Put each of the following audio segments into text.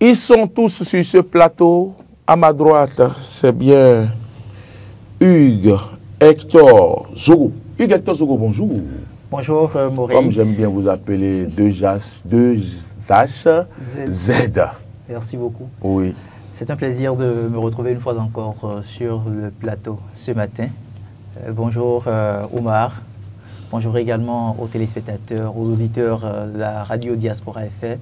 Ils sont tous sur ce plateau. À ma droite, c'est bien Hugues Hector Zogo. Hugues Hector Zogo, bonjour. Bonjour Maurice. Comme j'aime bien vous appeler, deux H, Z. Merci beaucoup. Oui. C'est un plaisir de me retrouver une fois encore sur le plateau ce matin. Bonjour Omar. Bonjour également aux téléspectateurs, aux auditeurs de la radio Diaspora FM.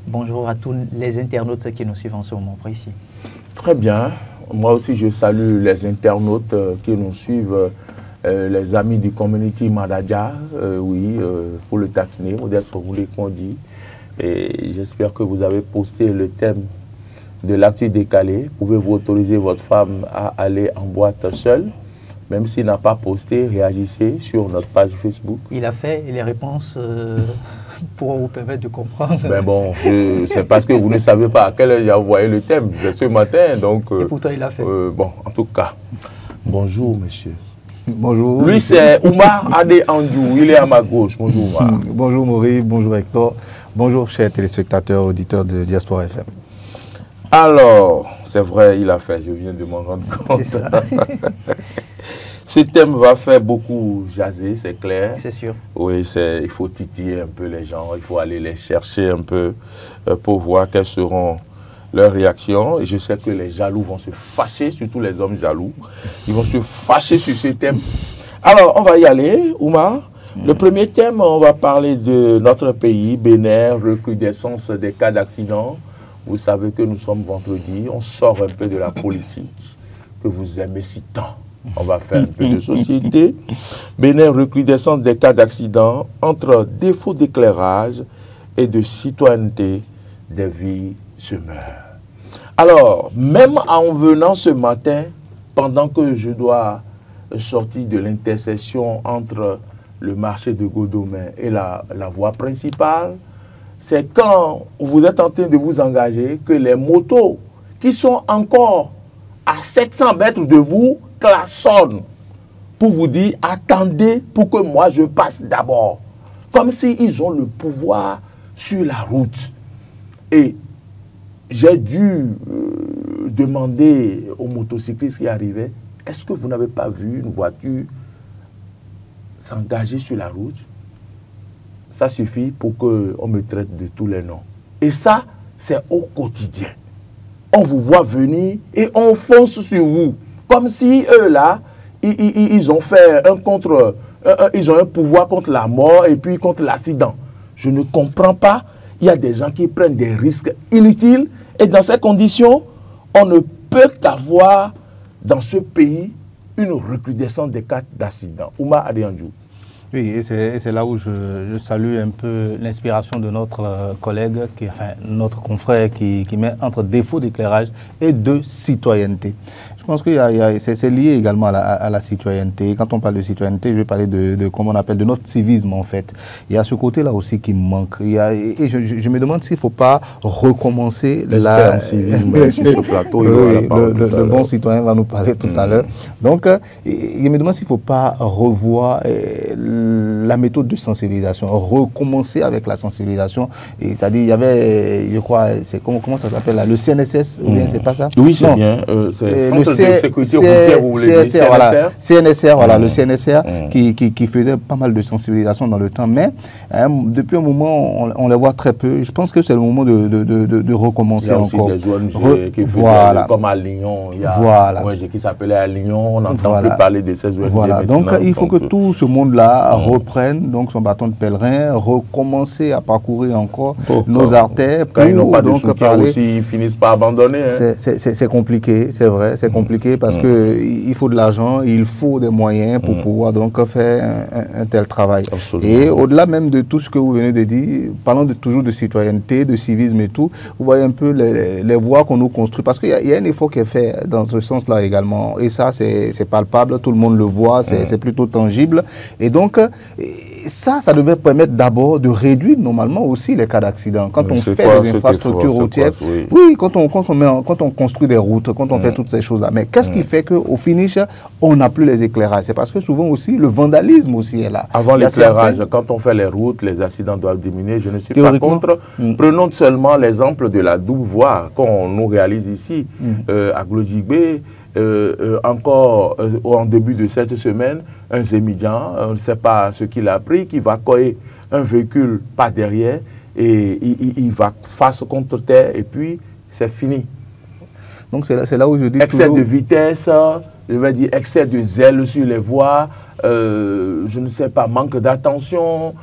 Bonjour à tous les internautes qui nous suivent en ce moment précis. Très bien. Moi aussi, je salue les internautes qui nous suivent, les amis du community Madadja, pour le taquiner, modeste roulé qu'on dit. Et j'espère que vous avez posté le thème de l'actu décalé. Pouvez-vous autoriser votre femme à aller en boîte seule? Même s'il n'a pas posté, réagissez sur notre page Facebook. Il a fait les réponses pour vous permettre de comprendre. Mais bon, c'est parce que vous ne savez pas à quelle heure j'ai envoyé le thème. C'est ce matin, donc... Et pourtant, il a fait. Bon, en tout cas, bonjour, monsieur. Bonjour. Lui, c'est Oumar Adé Andjou. Il est à ma gauche. Bonjour, Oumar. Bonjour, Maurice. Bonjour, Hector. Bonjour, chers téléspectateurs, auditeurs de Diaspora FM. Alors, c'est vrai, il a fait. Je viens de m'en rendre compte. C'est ça. Ce thème va faire beaucoup jaser, c'est clair. C'est sûr. Oui, il faut titiller un peu les gens, il faut aller les chercher un peu pour voir quelles seront leurs réactions. Et je sais que les jaloux vont se fâcher, surtout les hommes jaloux. Ils vont se fâcher sur ce thème. Alors, on va y aller, Oumar. Le premier thème, on va parler de notre pays, Bénin, recrudescence des cas d'accident. Vous savez que nous sommes vendredi, on sort un peu de la politique que vous aimez si tant. On va faire un peu de société. Bénin, recrudescence des cas d'accident entre défaut d'éclairage et de citoyenneté, des vies se meurent. Alors, même en venant ce matin, pendant que je dois sortir de l'intersection entre le marché de Godomé et la voie principale, c'est quand vous êtes en train de vous engager que les motos qui sont encore à 700 mètres de vous klaxonnent pour vous dire attendez pour que moi je passe d'abord. Comme s'ils ont le pouvoir sur la route. Et j'ai dû demander aux motocyclistes qui arrivaient, est-ce que vous n'avez pas vu une voiture s'engager sur la route? Ça suffit pour qu'on me traite de tous les noms. Et ça, c'est au quotidien. On vous voit venir et on fonce sur vous. Comme si eux là, ils ont fait ils ont un pouvoir contre la mort et puis contre l'accident. Je ne comprends pas. Il y a des gens qui prennent des risques inutiles et dans ces conditions, on ne peut qu'avoir dans ce pays une recrudescence des cas d'accident. Oumar Adé Andjou. Oui, et c'est là où je salue un peu l'inspiration de notre collègue, notre confrère qui met entre défaut d'éclairage et de citoyenneté. Je pense que c'est lié également à la citoyenneté. Quand on parle de citoyenneté, je vais parler de comment on appelle, de notre civisme en fait. Il y a ce côté-là aussi qui me manque. Et je me demande s'il ne faut pas recommencer la civisme sur ce plateau. Le bon citoyen va nous parler tout à l'heure. Donc, je me demande s'il ne faut pas revoir la méthode de sensibilisation, recommencer avec la sensibilisation. C'est-à-dire, il y avait, je crois, comment ça s'appelle là, le CNSS, ou bien c'est pas ça? Oui, c'est bien. C'est le sécurité routière, vous voulez dire, CNSR, voilà, le CNSR qui faisait pas mal de sensibilisation dans le temps, mais depuis un moment, on les voit très peu. Je pense que c'est le moment de recommencer encore. Il y a aussi des ONG qui faisaient, comme à Lyon, il y a une ONG qui s'appelait à Lyon, on n'entend plus parler de ces ONG Voilà, donc il faut que tout ce monde-là reprenne donc son bâton de pèlerin, recommencer à parcourir encore nos artères. Quand ils n'ont pas de soutien aussi, ils finissent par abandonner. C'est compliqué, c'est vrai, c'est compliqué parce qu'il faut de l'argent, il faut des moyens pour pouvoir donc faire un tel travail. Absolument. Et au-delà même de tout ce que vous venez de dire, parlons toujours de citoyenneté, de civisme et tout, vous voyez un peu les voies qu'on nous construit, parce qu'il y a un effort qui est fait dans ce sens-là également, et ça c'est palpable, tout le monde le voit, c'est plutôt tangible, et donc ça devait permettre d'abord de réduire normalement aussi les cas d'accident. Quand on fait des infrastructures routières, oui, quand on construit des routes, quand on fait toutes ces choses-là, Mais qu'est-ce qui fait qu'au finish, on n'a plus les éclairages? C'est parce que souvent aussi, le vandalisme aussi est là. Avant l'éclairage, quand on fait les routes, les accidents doivent diminuer. Je ne suis pas contre. Prenons seulement l'exemple de la double voie qu'on nous réalise ici, à Glojigbe. Encore en début de cette semaine, un Zémidjan, on ne sait pas ce qu'il a pris, qui va coller un véhicule par derrière et il va face contre terre et puis c'est fini. Donc c'est là où je dis excès de vitesse, je vais dire excès de zèle sur les voies, je ne sais pas, manque d'attention,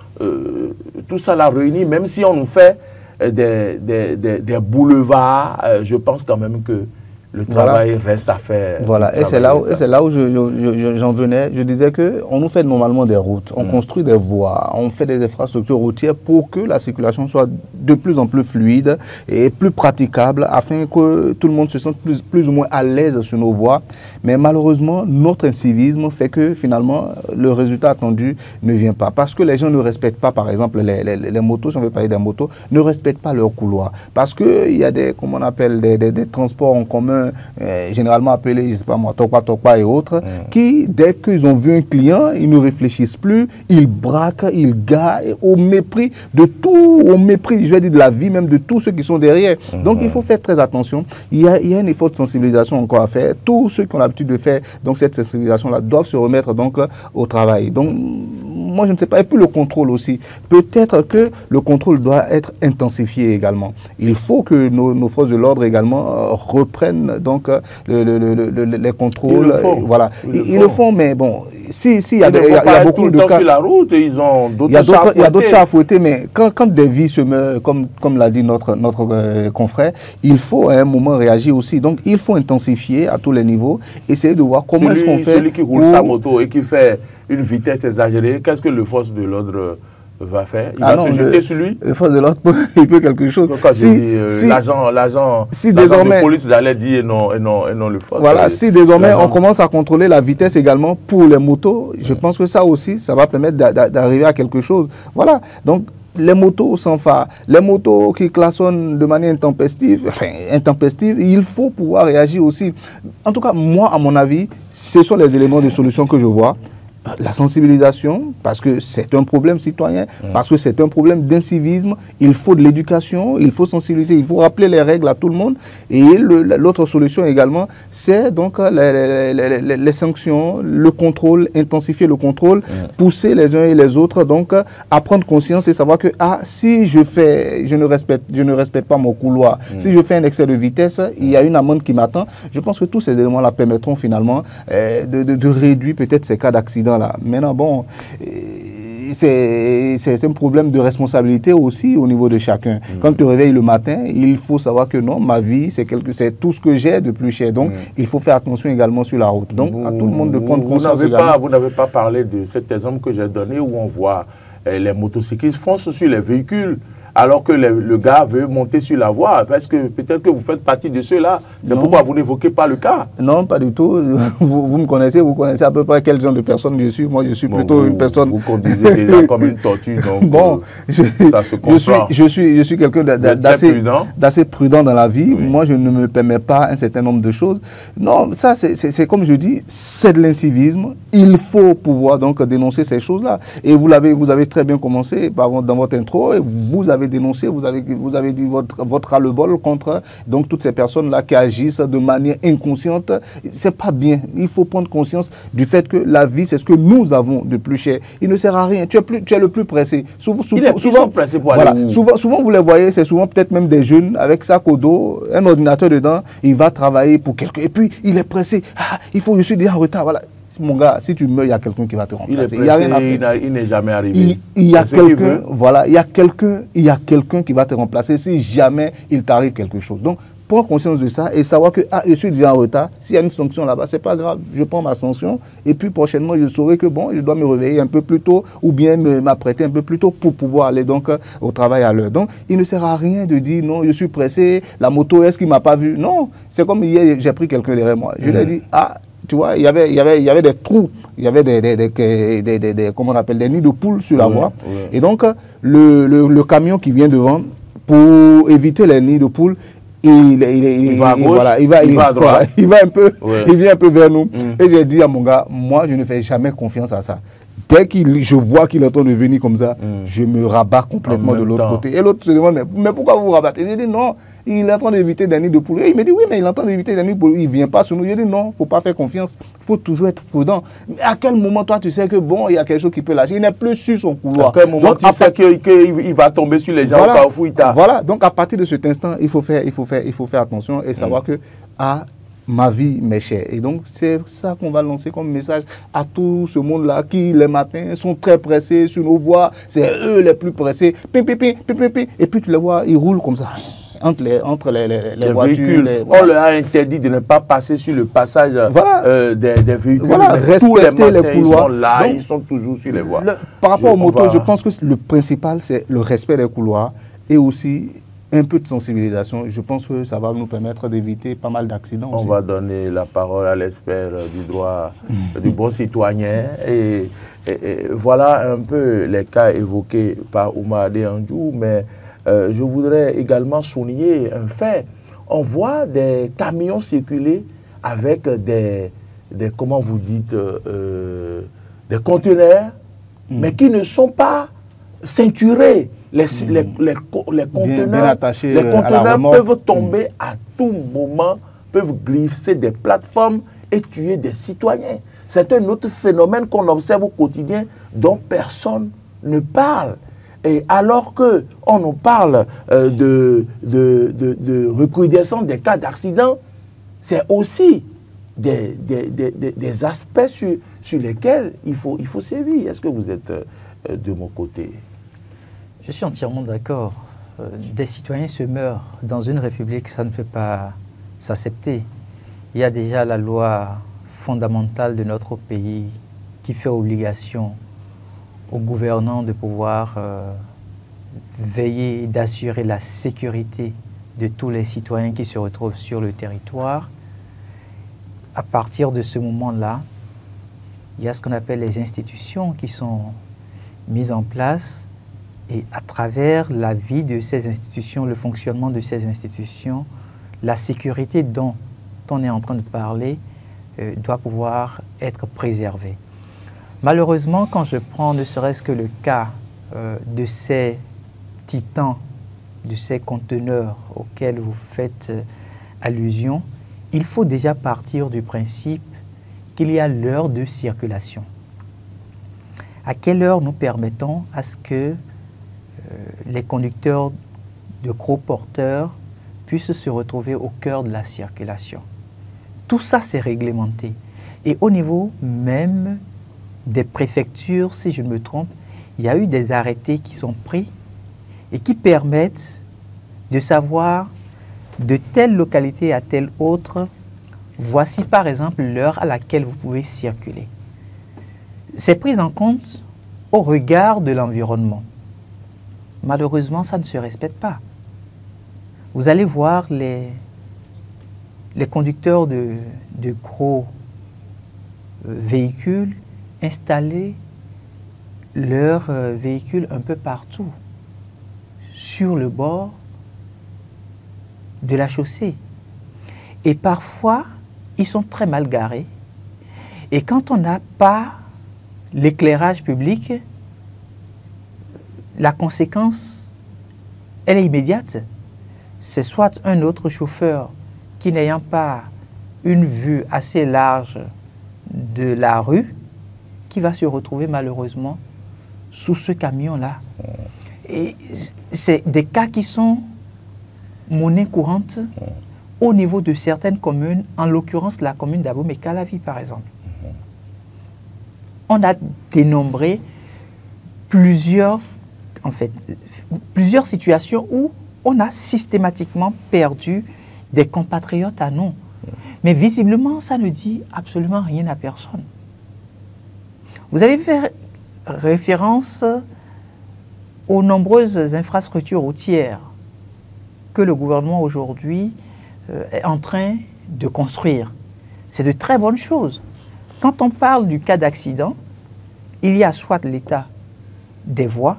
tout ça l'a réuni, même si on nous fait des boulevards, je pense quand même que le travail reste à faire. Voilà, et c'est là où j'en venais. Je disais qu'on nous fait normalement des routes, on construit des voies, on fait des infrastructures routières pour que la circulation soit de plus en plus fluide et plus praticable afin que tout le monde se sente plus ou moins à l'aise sur nos voies. Mais malheureusement, notre incivisme fait que finalement, le résultat attendu ne vient pas. Parce que les gens ne respectent pas, par exemple, les motos, si on veut parler des motos, ne respectent pas leur couloir. Parce qu'il y a des, comment on appelle, des transports en commun généralement appelés, je sais pas moi, Tokpa et autres, qui, dès qu'ils ont vu un client, ils ne réfléchissent plus, ils braquent, ils garent, au mépris de tout, au mépris, je vais dire, de la vie, même de tous ceux qui sont derrière. Donc, il faut faire très attention. Il y a un effort de sensibilisation encore à faire. Tous ceux qui ont l'habitude de faire donc, cette sensibilisation-là doivent se remettre donc, au travail. Donc, moi, je ne sais pas. Et puis, le contrôle aussi. Peut-être que le contrôle doit être intensifié également. Il faut que nos forces de l'ordre également reprennent donc les contrôles. Voilà. Ils le font, mais bon, il y a beaucoup de cas. Sur la route, ils ont d'autres il y a d'autres chats à fouetter, mais quand des vies se meurent, comme l'a dit notre confrère, il faut à un moment réagir aussi. Donc, il faut intensifier à tous les niveaux, essayer de voir comment est-ce qu'on fait. Celui qui roule sa moto et qui fait une vitesse exagérée, qu'est-ce que le force de l'ordre va faire? Il va se jeter sur lui? Le force de l'ordre, il peut quelque chose. Quand l'agent de police allait dire non le force. Voilà, si désormais on commence à contrôler la vitesse également pour les motos, je pense que ça aussi, ça va permettre d'arriver à quelque chose. Voilà, donc les motos sans phare, les motos qui klaxonnent de manière intempestive, il faut pouvoir réagir aussi. En tout cas, moi, à mon avis, ce sont les éléments de solution que je vois. La sensibilisation, parce que c'est un problème citoyen, parce que c'est un problème d'incivisme, il faut de l'éducation, il faut sensibiliser, il faut rappeler les règles à tout le monde. Et l'autre solution également, c'est donc les sanctions, le contrôle, intensifier le contrôle, pousser les uns et les autres donc à prendre conscience et savoir que si je ne respecte pas mon couloir, si je fais un excès de vitesse, il y a une amende qui m'attend. Je pense que tous ces éléments-là permettront finalement de réduire peut-être ces cas d'accident. Maintenant, bon, c'est un problème de responsabilité aussi au niveau de chacun. Quand tu te réveilles le matin, il faut savoir que non, ma vie, c'est tout ce que j'ai de plus cher. Donc, il faut faire attention également sur la route. Donc, à tout le monde de prendre conscience. Vous n'avez pas parlé de cet exemple que j'ai donné où on voit les motocyclistes foncent sur les véhicules alors que le gars veut monter sur la voie. Parce que peut-être que vous faites partie de ceux-là. C'est pourquoi vous n'évoquez pas le cas. Non, pas du tout. Vous me connaissez, vous connaissez à peu près quel genre de personne je suis. Moi, je suis plutôt une personne... Vous conduisez déjà comme une tortue, donc bon, ça se comprend. Je suis quelqu'un d'assez prudent dans la vie. Moi, je ne me permets pas un certain nombre de choses. Non, ça, c'est comme je dis, c'est de l'incivisme. Il faut pouvoir donc dénoncer ces choses-là. Et vous avez très bien commencé dans votre intro, et vous avez dénoncé, vous avez dit votre ras-le-bol contre donc toutes ces personnes-là qui agissent de manière inconsciente. C'est pas bien. Il faut prendre conscience du fait que la vie, c'est ce que nous avons de plus cher. Il ne sert à rien. Tu es le plus pressé. Souvent, pressés pour aller où? Souvent, vous les voyez, c'est souvent peut-être même des jeunes avec sac au dos, un ordinateur dedans, il va travailler pour quelqu'un. Et puis, il est pressé. Je suis déjà en retard. Voilà. Mon gars, si tu meurs, il y a quelqu'un qui va te remplacer. Il est pressé, il n'est jamais arrivé. Il y a quelqu'un qui va te remplacer si jamais il t'arrive quelque chose. Donc, prends conscience de ça et savoir que je suis déjà en retard. S'il y a une sanction là-bas, c'est pas grave. Je prends ma sanction et puis prochainement, je saurai que bon, je dois me réveiller un peu plus tôt ou bien m'apprêter un peu plus tôt pour pouvoir aller donc au travail à l'heure. Donc, il ne sert à rien de dire non, je suis pressé, la moto, est-ce qu'il m'a pas vu? Non, c'est comme hier, j'ai pris quelqu'un derrière moi. Je lui ai dit, tu vois, il y avait des trous, il y avait comment on appelle, des nids de poules sur la voie. Et donc, le camion qui vient devant, pour éviter les nids de poules, il va à gauche, voilà, il va à droite. Voilà, il va un peu, Ouais. il vient un peu vers nous. Et j'ai dit à mon gars, moi, je ne fais jamais confiance à ça. Dès que je vois qu'il est en train de venir comme ça, je me rabats complètement de l'autre côté. Et l'autre se demande, mais pourquoi vous vous rabattez? J'ai dit non, il est en train d'éviter des nids de poules. Et il me dit oui, mais il est en train d'éviter des nids de poules. Il ne vient pas sur nous. J'ai dit non, il ne faut pas faire confiance. Il faut toujours être prudent. Mais à quel moment, toi, tu sais que bon, il y a quelque chose qui peut lâcher? Il n'est plus sur son couloir. À quel moment tu sais qu'il va tomber sur les gens voilà, au Carrefour Ita? Voilà, donc à partir de cet instant, il faut faire attention et savoir que ma vie m'est chère. Et donc, c'est ça qu'on va lancer comme message à tout ce monde-là qui, les matins, sont très pressés sur nos voies. C'est eux les plus pressés. Pim, pim, pim, pim, pim, pim. Et puis, tu les vois, ils roulent comme ça. Entre les voitures. Véhicules. On leur a interdit de ne pas passer sur le passage des véhicules. Voilà, respecter les couloirs. Ils sont là, donc, ils sont toujours sur les voies. Par rapport aux motos, je pense que le principal, c'est le respect des couloirs et aussi un peu de sensibilisation. Je pense que ça va nous permettre d'éviter pas mal d'accidents. On va donner la parole à l'expert du droit du bon citoyen. Et voilà un peu les cas évoqués par Oumar Adéandjou, mais je voudrais également souligner un fait. On voit des camions circuler avec des comment vous dites, des conteneurs, mais qui ne sont pas ceinturés. Les conteneurs peuvent tomber à tout moment, peuvent glisser des plateformes et tuer des citoyens. C'est un autre phénomène qu'on observe au quotidien dont personne ne parle. Et alors qu'on nous parle de recrudescence des cas d'accident, c'est aussi des aspects sur lesquels il faut sévir. Est-ce que vous êtes de mon côté? Je suis entièrement d'accord. Des citoyens se meurent. Dans une république, ça ne peut pas s'accepter. Il y a déjà la loi fondamentale de notre pays qui fait obligation aux gouvernants de pouvoir veiller et d'assurer la sécurité de tous les citoyens qui se retrouvent sur le territoire. À partir de ce moment-là, il y a ce qu'on appelle les institutions qui sont mises en place. Et à travers la vie de ces institutions, le fonctionnement de ces institutions, la sécurité dont on est en train de parler doit pouvoir être préservée. Malheureusement, quand je prends ne serait-ce que le cas de ces titans, de ces conteneurs auxquels vous faites allusion, il faut déjà partir du principe qu'il y a l'heure de circulation. À quelle heure nous permettons à ce que les conducteurs de gros porteurs puissent se retrouver au cœur de la circulation. Tout ça, c'est réglementé. Et au niveau même des préfectures, si je ne me trompe, il y a eu des arrêtés qui sont pris et qui permettent de savoir de telle localité à telle autre, voici par exemple l'heure à laquelle vous pouvez circuler. C'est pris en compte au regard de l'environnement. Malheureusement, ça ne se respecte pas. Vous allez voir les conducteurs de gros véhicules installer leurs véhicules un peu partout, sur le bord de la chaussée. Et parfois, ils sont très mal garés. Et quand on n'a pas l'éclairage public, la conséquence, elle est immédiate. C'est soit un autre chauffeur qui, n'ayant pas une vue assez large de la rue, qui va se retrouver malheureusement sous ce camion-là. Et c'est des cas qui sont monnaie courante au niveau de certaines communes, en l'occurrence la commune d'Abomey-Calavi par exemple. On a dénombré plusieurs situations où on a systématiquement perdu des compatriotes à nous. Mais visiblement, ça ne dit absolument rien à personne. Vous avez fait référence aux nombreuses infrastructures routières que le gouvernement aujourd'hui est en train de construire. C'est de très bonnes choses. Quand on parle du cas d'accident, il y a soit l'état des voies,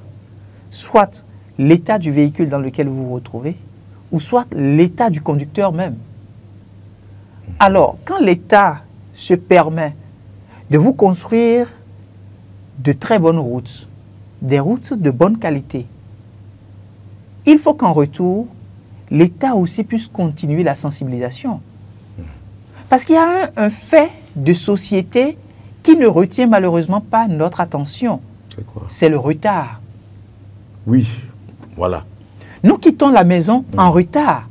soit l'état du véhicule dans lequel vous vous retrouvez, ou soit l'état du conducteur même. Alors, quand l'État se permet de vous construire de très bonnes routes, des routes de bonne qualité, il faut qu'en retour, l'État aussi puisse continuer la sensibilisation. Parce qu'il y a un fait de société qui ne retient malheureusement pas notre attention. C'est quoi? C'est le retard. Oui, voilà. Nous quittons la maison en retard.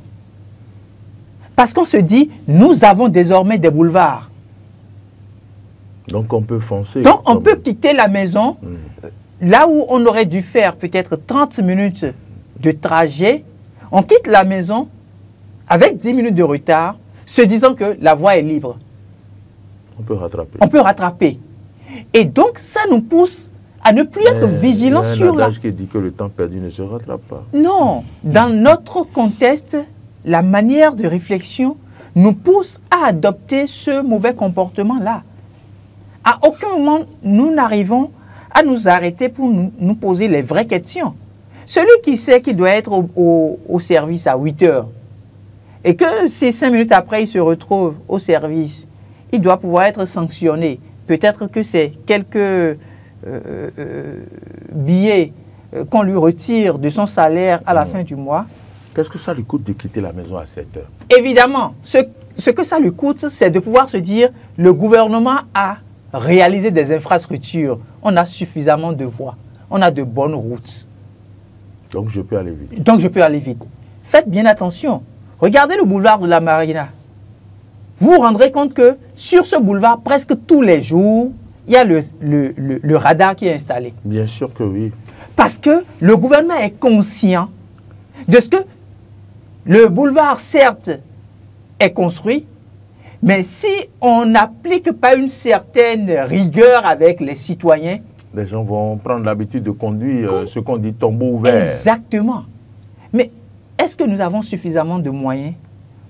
Parce qu'on se dit, nous avons désormais des boulevards. Donc on peut foncer. Donc on peut quitter la maison, là où on aurait dû faire peut-être 30 minutes de trajet, on quitte la maison avec 10 minutes de retard, se disant que la voie est libre. On peut rattraper. On peut rattraper. Et donc ça nous pousse à ne plus être vigilants sur la... Il y a un adage qui dit que le temps perdu ne se rattrape pas. Non, dans notre contexte, la manière de réflexion nous pousse à adopter ce mauvais comportement-là. À aucun moment, nous n'arrivons à nous arrêter pour nous poser les vraies questions. Celui qui sait qu'il doit être au service à 8 heures et que si 5 minutes après, il se retrouve au service, il doit pouvoir être sanctionné. Peut-être que c'est quelques billets qu'on lui retire de son salaire à la fin du mois. Qu'est-ce que ça lui coûte de quitter la maison à 7 heures? Évidemment, ce que ça lui coûte, c'est de pouvoir se dire, le gouvernement a réalisé des infrastructures, on a suffisamment de voies, on a de bonnes routes. Donc je peux aller vite. Donc je peux aller vite. Faites bien attention. Regardez le boulevard de la Marina. Vous vous rendrez compte que sur ce boulevard, presque tous les jours, il y a le radar qui est installé. Bien sûr que oui. Parce que le gouvernement est conscient de ce que le boulevard, certes, est construit, mais si on n'applique pas une certaine rigueur avec les citoyens... Les gens vont prendre l'habitude de conduire ce qu'on dit tombeau ouvert. Exactement. Mais est-ce que nous avons suffisamment de moyens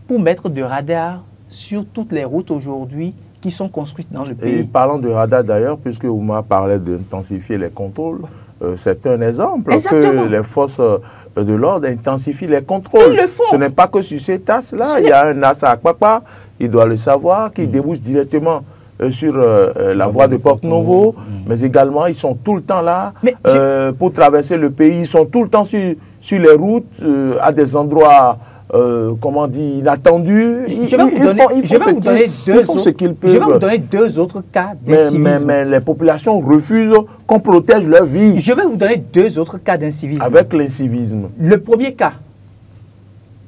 pour mettre de radars sur toutes les routes aujourd'hui qui sont construites dans le pays? Et parlant de radar d'ailleurs, puisque Oumar parlait d'intensifier les contrôles, c'est un exemple. Exactement. Que les forces de l'ordre intensifient les contrôles. Ils le font. Ce n'est pas que sur cet as-là. Il y a un as à Akpakpa, il doit le savoir, qui débouche directement sur la voie de Porte-Novo, mais également ils sont tout le temps là pour traverser le pays. Ils sont tout le temps sur les routes, à des endroits, comment dire, inattendus. Je vais vous donner deux autres cas d'incivisme. Mais les populations refusent qu'on protège leur vie. Je vais vous donner deux autres cas d'incivisme. Avec l'incivisme. Le premier cas,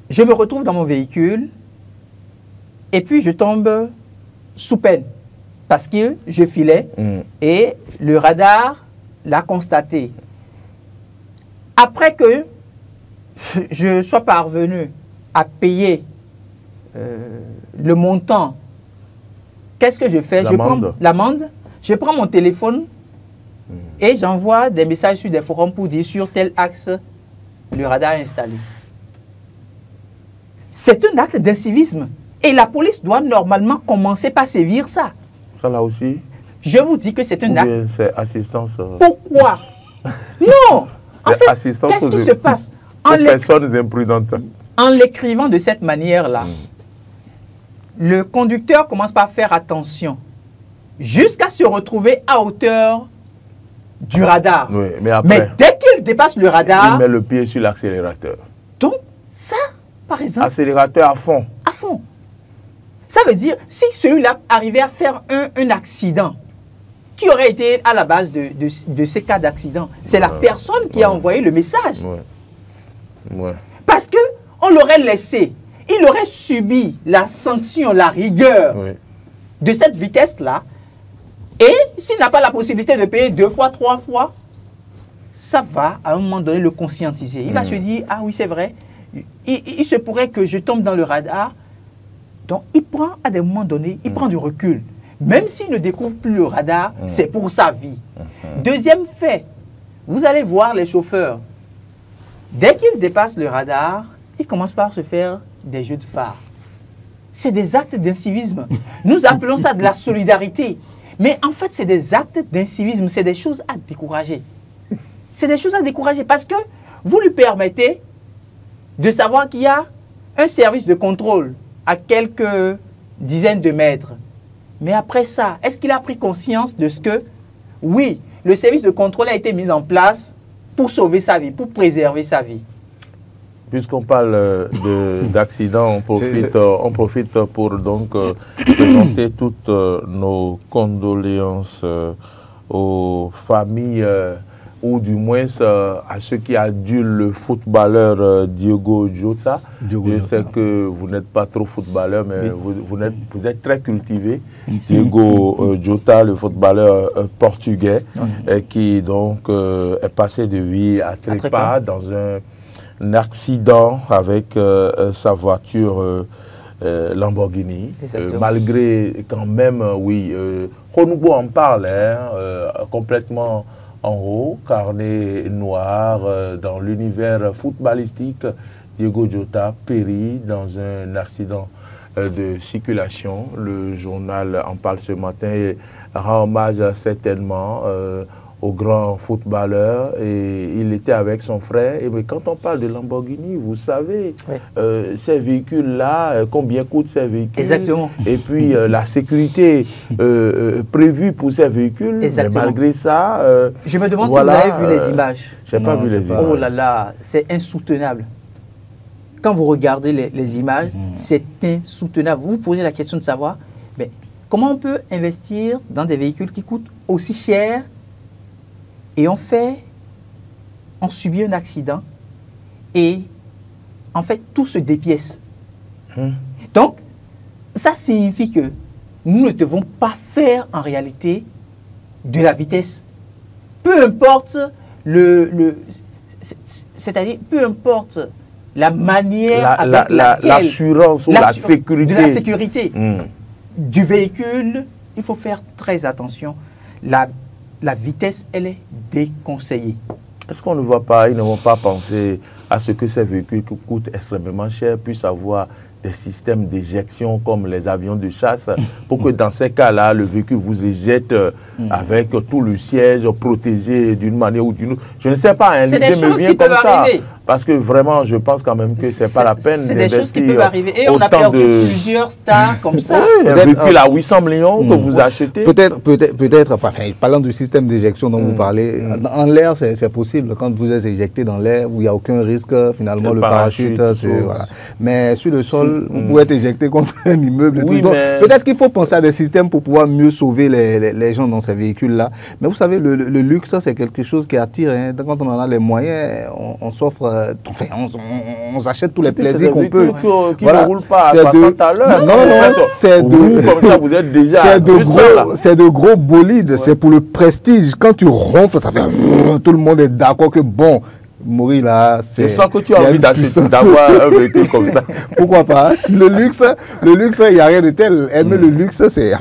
je me retrouve dans mon véhicule et puis je tombe sous peine parce que je filais et le radar l'a constaté. Après que je sois parvenu à payer le montant, qu'est-ce que je fais? Je prends l'amende, je prends mon téléphone et j'envoie des messages sur des forums pour dire sur tel axe, le radar est installé. C'est un acte d'incivisme et la police doit normalement commencer par sévir ça. Ça là aussi? Je vous dis que c'est un acte. C'est assistance. Pourquoi? Non! En fait, qu'est-ce qui se passe? Personnes imprudentes. En l'écrivant de cette manière-là, le conducteur commence par faire attention jusqu'à se retrouver à hauteur du radar. Oui, mais dès qu'il dépasse le radar... il met le pied sur l'accélérateur. Donc, ça, par exemple... Accélérateur à fond. À fond. Ça veut dire, si celui-là arrivait à faire un accident, qui aurait été à la base de ces cas d'accident? C'est la personne qui a envoyé le message. Parce qu'on l'aurait laissé. Il aurait subi la sanction, la rigueur de cette vitesse-là. Et s'il n'a pas la possibilité de payer 2 fois, 3 fois, ça va à un moment donné le conscientiser. Il va se dire, ah oui, c'est vrai, il se pourrait que je tombe dans le radar. Donc, il prend à des moments donnés, il prend du recul. Même s'il ne découvre plus le radar, c'est pour sa vie. Deuxième fait, vous allez voir les chauffeurs. Dès qu'ils dépassent le radar, ils commencent par se faire des jeux de phare. C'est des actes d'incivisme. Nous appelons ça de la solidarité. Mais en fait, c'est des actes d'incivisme. C'est des choses à décourager. C'est des choses à décourager parce que vous lui permettez de savoir qu'il y a un service de contrôle à quelques dizaines de mètres. Mais après ça, est-ce qu'il a pris conscience de ce que, oui, le service de contrôle a été mis en place pour sauver sa vie, pour préserver sa vie? Puisqu'on parle d'accidents, on profite pour donc présenter toutes nos condoléances aux familles ou du moins à ceux qui adulent le footballeur Diogo Jota. Je sais que vous n'êtes pas trop footballeur, mais vous êtes très cultivé. Diogo Jota, le footballeur portugais, qui donc est passé de vie à trépas dans un accident avec sa voiture Lamborghini. Malgré quand même, oui, Ronoubo en parle, complètement en haut, carnet noir, dans l'univers footballistique. Diogo Jota périt dans un accident de circulation. Le journal en parle ce matin et rend hommage certainement au grand footballeur, et il était avec son frère. Mais quand on parle de Lamborghini, vous savez, ces véhicules-là, combien coûtent ces véhicules? Exactement. Et puis la sécurité prévue pour ces véhicules. Exactement. Mais malgré ça... je me demande si vous avez vu les images. Je n'ai pas vu les images. Oh là là, c'est insoutenable. Quand vous regardez les images, c'est insoutenable. Vous vous posez la question de savoir, mais comment on peut investir dans des véhicules qui coûtent aussi cher et on subit un accident et en fait tout se dépièce. Donc, ça signifie que nous ne devons pas faire en réalité de la vitesse. Peu importe c'est-à-dire peu importe la manière avec l'assurance ou la sécurité. De la sécurité du véhicule, il faut faire très attention. La vitesse, elle est déconseillée. Est-ce qu'on ne va pas, ils ne vont pas penser à ce que ces véhicules qui coûtent extrêmement cher puissent avoir des systèmes d'éjection comme les avions de chasse, pour que dans ces cas-là, le véhicule vous éjecte avec tout le siège protégé d'une manière ou d'une autre. Je ne sais pas, l'idée me vient comme ça. Parce que vraiment, je pense quand même que ce n'est pas la peine d'investir. C'est des choses qui peuvent arriver. Et on a perdu plusieurs stars comme ça. Un véhicule à 800 millions que vous achetez. Peut-être, enfin, parlant du système d'éjection dont vous parlez, en l'air, c'est possible. Quand vous êtes éjecté dans l'air, où il n'y a aucun risque, finalement, le parachute, voilà. Mais sur le sol, vous pouvez être éjecté contre un immeuble. Oui, peut-être qu'il faut penser à des systèmes pour pouvoir mieux sauver les gens dans ces véhicules-là. Mais vous savez, le luxe, c'est quelque chose qui attire. Hein. Quand on en a les moyens, on s'offre... Enfin, on s'achète tous les plaisirs qu'on peut. Qui ne roulent pas à 60 à l'heure. Non, c'est comme ça, vous êtes déjà... C'est de gros bolides, c'est pour le prestige. Quand tu ronfles, ça fait... Tout le monde est d'accord que bon... Mourir là, c'est... Je sens que tu as envie d'avoir un véhicule comme ça. Pourquoi pas? Le luxe, il n'y a rien de tel. Aimer le luxe, c'est... en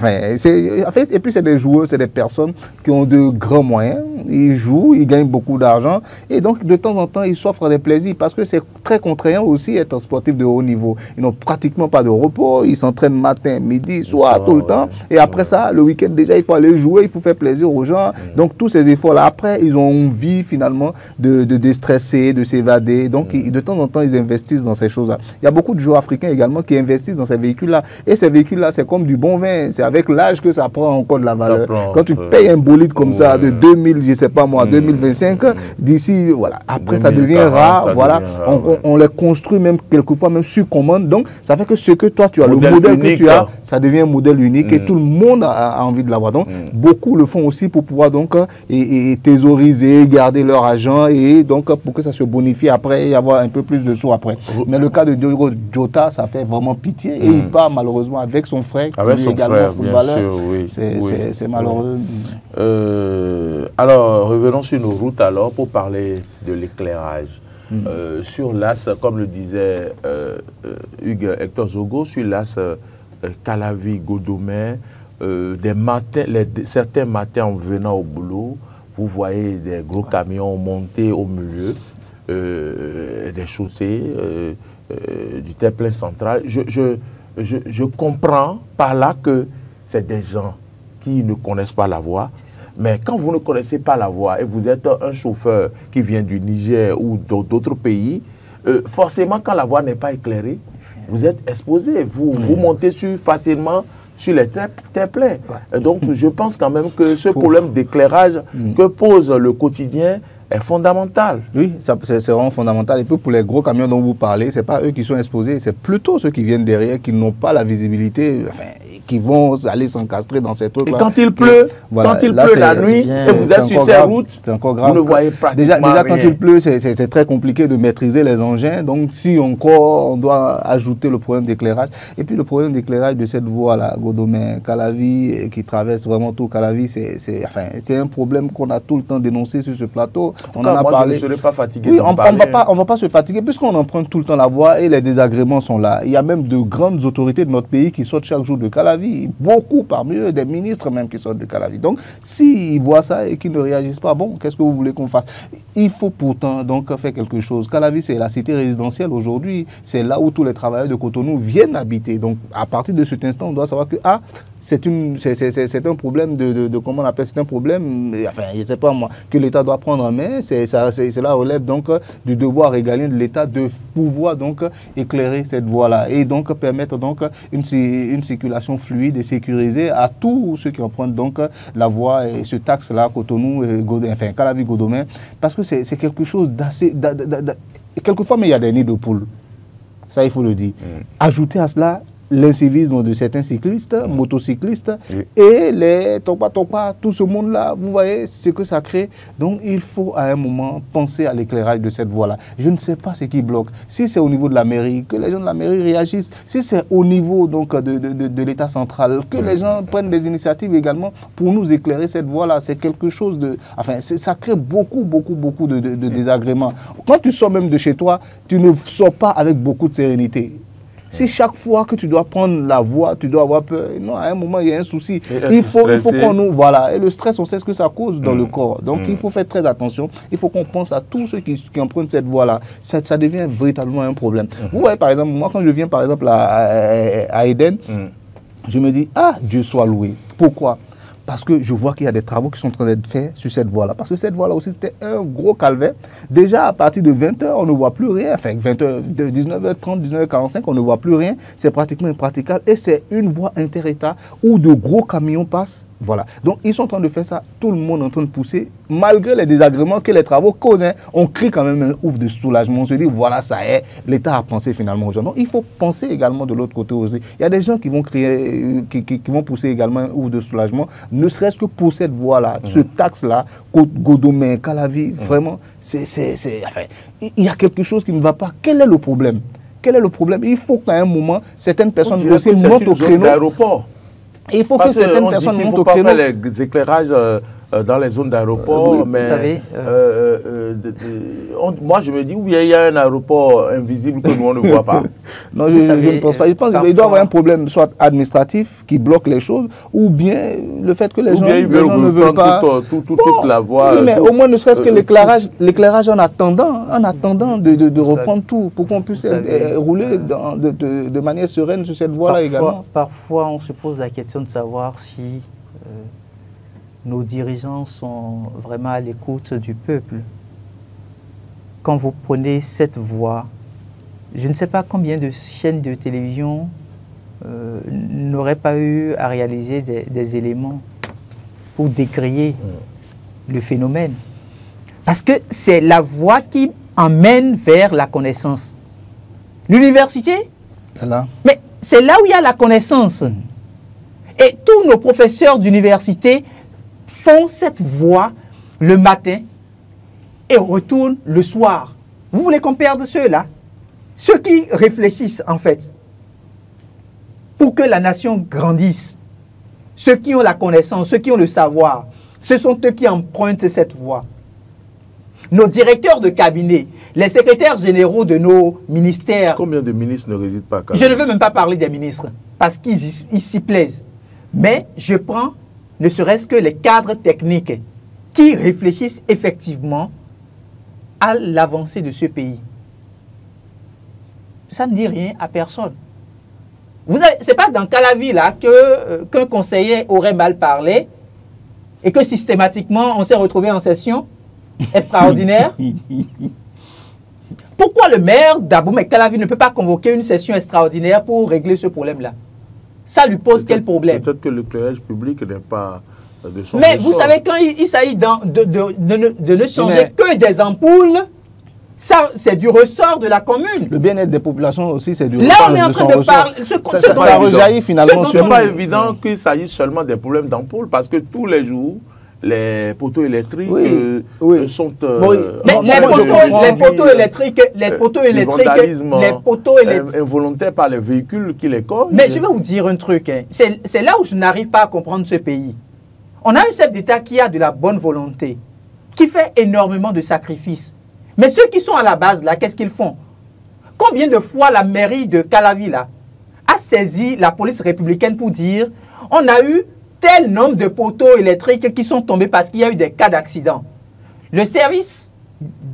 fait, et puis c'est des joueurs, c'est des personnes qui ont de grands moyens. Ils jouent, ils gagnent beaucoup d'argent. Et donc, de temps en temps, ils s'offrent des plaisirs parce que c'est très contraignant aussi être un sportif de haut niveau. Ils n'ont pratiquement pas de repos. Ils s'entraînent matin, midi, soir, tout le temps. Et après ça, le week-end, déjà, il faut aller jouer, il faut faire plaisir aux gens. Donc, tous ces efforts-là, après, ils ont envie, finalement, de déstresser, de s'évader. Donc, de temps en temps, ils investissent dans ces choses-là. Il y a beaucoup de joueurs africains également qui investissent dans ces véhicules-là. Et ces véhicules-là, c'est comme du bon vin. C'est avec l'âge que ça prend encore de la valeur. Quand tu payes un bolide comme ça de 2000, je ne sais pas moi, 2025, d'ici, voilà. Après, 2040, ça devient rare. Voilà. On les construit même quelquefois, même sur commande. Donc, ça fait que ce que toi, tu as, le modèle que tu as, ça devient un modèle unique et tout le monde a envie de l'avoir. Donc, beaucoup le font aussi pour pouvoir donc thésauriser, garder leur argent et donc pour que ça se bonifie après et avoir un peu plus de sous après. Mais le cas de Diogo Jota, ça fait vraiment pitié et il part malheureusement avec son frère, qui est également footballeur. C'est malheureux. Alors, revenons sur nos routes alors pour parler de l'éclairage. Sur l'as, comme le disait Hugues Hector Zogo, sur l'as Calavi-Godomé, certains matins en venant au boulot, vous voyez des gros camions monter au milieu des chaussées du terre-plein central. Je comprends par là que c'est des gens qui ne connaissent pas la voie. Mais quand vous ne connaissez pas la voie et vous êtes un chauffeur qui vient du Niger ou d'autres pays, forcément, quand la voie n'est pas éclairée, vous êtes exposé, vous montez facilement sur les terre-pleins. Donc, je pense quand même que ce problème d'éclairage que pose le quotidien est fondamental. Oui, c'est vraiment fondamental. Et puis pour les gros camions dont vous parlez, ce n'est pas eux qui sont exposés, c'est plutôt ceux qui viennent derrière, qui n'ont pas la visibilité, enfin, qui vont aller s'encastrer dans ces trucs-là. Et quand il pleut, voilà, quand il pleut la nuit, et vous êtes sur ces routes, c'est encore grave. Vous ne voyez pratiquement déjà rien. quand il pleut, c'est très compliqué de maîtriser les engins. Donc si encore on doit ajouter le problème d'éclairage. Et puis le problème d'éclairage de cette voie-là, Godomè-Calavi, qui traverse vraiment tout Calavi, c'est un problème qu'on a tout le temps dénoncé sur ce plateau. On en a parlé. Je ne serai pas fatigué. Oui, on ne va pas se fatiguer puisqu'on emprunte tout le temps la voie et les désagréments sont là. Il y a même de grandes autorités de notre pays qui sortent chaque jour de Calavi. Beaucoup parmi eux, des ministres même qui sortent de Calavi. Donc, s'ils voient ça et qu'ils ne réagissent pas, bon, qu'est-ce que vous voulez qu'on fasse? Il faut pourtant donc faire quelque chose. Calavi, c'est la cité résidentielle aujourd'hui. C'est là où tous les travailleurs de Cotonou viennent habiter. Donc, à partir de cet instant, on doit savoir que, c'est un problème comment on appelle, c'est un problème, enfin, je ne sais pas moi, que l'État doit prendre en main. Cela relève donc du devoir régalien de l'État de pouvoir donc éclairer cette voie-là et donc permettre donc une circulation fluide et sécurisée à tous ceux qui empruntent donc la voie et ce taxe-là, Cotonou, enfin, Calavi-Godomè, parce que c'est quelque chose d'assez... Quelquefois, mais il y a des nids de poules. Ça, il faut le dire. Ajouter à cela l'incivisme de certains cyclistes, motocyclistes, et les topa, tout ce monde-là, vous voyez ce que ça crée. Donc, il faut à un moment penser à l'éclairage de cette voie-là. Je ne sais pas ce qui bloque. Si c'est au niveau de la mairie, que les gens de la mairie réagissent. Si c'est au niveau donc, de l'État central, que les gens prennent des initiatives également pour nous éclairer cette voie-là. C'est quelque chose de... Enfin, ça crée beaucoup de désagréments. Quand tu sors même de chez toi, tu ne sors pas avec beaucoup de sérénité. Si chaque fois que tu dois prendre la voie, tu dois avoir peur, non, à un moment, il y a un souci. Il faut qu'on nous... Voilà. Et le stress, on sait ce que ça cause dans le corps. Donc, il faut faire très attention. Il faut qu'on pense à tous ceux qui empruntent cette voie-là. Ça devient véritablement un problème. Vous voyez, par exemple, moi, quand je viens, par exemple, à Eden, je me dis, Dieu soit loué. Pourquoi ? Parce que je vois qu'il y a des travaux qui sont en train d'être faits sur cette voie-là. Parce que cette voie-là aussi, c'était un gros calvaire. Déjà, à partir de 20h, on ne voit plus rien. Enfin, 20h, de 19h30, 19h45, on ne voit plus rien. C'est pratiquement impraticable. Et c'est une voie inter-État où de gros camions passent. Voilà. Donc, ils sont en train de faire ça. Tout le monde est en train de pousser. Malgré les désagréments que les travaux causent, on crie quand même un ouf de soulagement. On se dit, voilà, ça est, l'État a pensé finalement aux gens. Donc, il faut penser également de l'autre côté aussi. Il y a des gens qui vont crier, qui vont pousser également un ouf de soulagement, ne serait-ce que pour cette voie-là, ce taxe-là, Godomè, Calavi, vraiment, enfin, il y a quelque chose qui ne va pas. Quel est le problème? Quel est le problème? Il faut qu'à un moment, certaines personnes aussi montent au créneau. Il faut que certaines personnes montent au créneau. Il ne faut pas faire les éclairages dans les zones d'aéroport, mais vous savez, moi je me dis, oui, il y a un aéroport invisible que nous on ne voit pas. Non, je ne pense pas. Je pense qu'il doit y avoir un problème soit administratif qui bloque les choses, ou bien le fait que les gens ne veulent pas... toute la voie. Oui, mais au moins ne serait-ce que l'éclairage en attendant de reprendre tout, pour qu'on puisse rouler de manière sereine sur cette voie-là également. Parfois, on se pose la question de savoir si nos dirigeants sont vraiment à l'écoute du peuple. Quand vous prenez cette voie, je ne sais pas combien de chaînes de télévision n'auraient pas eu à réaliser des éléments pour décrier le phénomène. Parce que c'est la voie qui emmène vers la connaissance. L'université, mais c'est là où il y a la connaissance. Et tous nos professeurs d'université font cette voie le matin et retournent le soir. Vous voulez qu'on perde ceux-là? Ceux qui réfléchissent, en fait, pour que la nation grandisse. Ceux qui ont la connaissance, ceux qui ont le savoir, ce sont eux qui empruntent cette voie. Nos directeurs de cabinet, les secrétaires généraux de nos ministères... Combien de ministres ne résident pas à Calavi? Je ne veux même pas parler des ministres, parce qu'ils s'y plaisent. Mais je prends ne serait-ce que les cadres techniques qui réfléchissent effectivement à l'avancée de ce pays. Ça ne dit rien à personne. Ce n'est pas dans Calavi là qu'un conseiller aurait mal parlé et que systématiquement on s'est retrouvé en session extraordinaire. Pourquoi le maire d'Abomey-Calavi ne peut pas convoquer une session extraordinaire pour régler ce problème-là? Ça lui pose quel problème? Peut-être que l'éclairage public n'est pas de son Mais ressort. vous savez, quand il s'agit de ne changer que des ampoules, ça, c'est du ressort de la commune. Le bien-être des populations aussi, c'est du Là, ressort on est en de train son de ressort. parler. Ça rejaillit finalement Ce sur n'est pas nous. évident qu'il s'agisse seulement des problèmes d'ampoule, parce que tous les jours, les poteaux électriques sont... les poteaux électriques, involontaires par les véhicules qui les causent. Mais je vais vous dire un truc. Hein. C'est là où je n'arrive pas à comprendre ce pays. On a un chef d'État qui a de la bonne volonté, qui fait énormément de sacrifices. Mais ceux qui sont à la base, là, qu'est-ce qu'ils font? Combien de fois la mairie de Calavi, là, a saisi la police républicaine pour dire on a eu tel nombre de poteaux électriques qui sont tombés parce qu'il y a eu des cas d'accident. Le service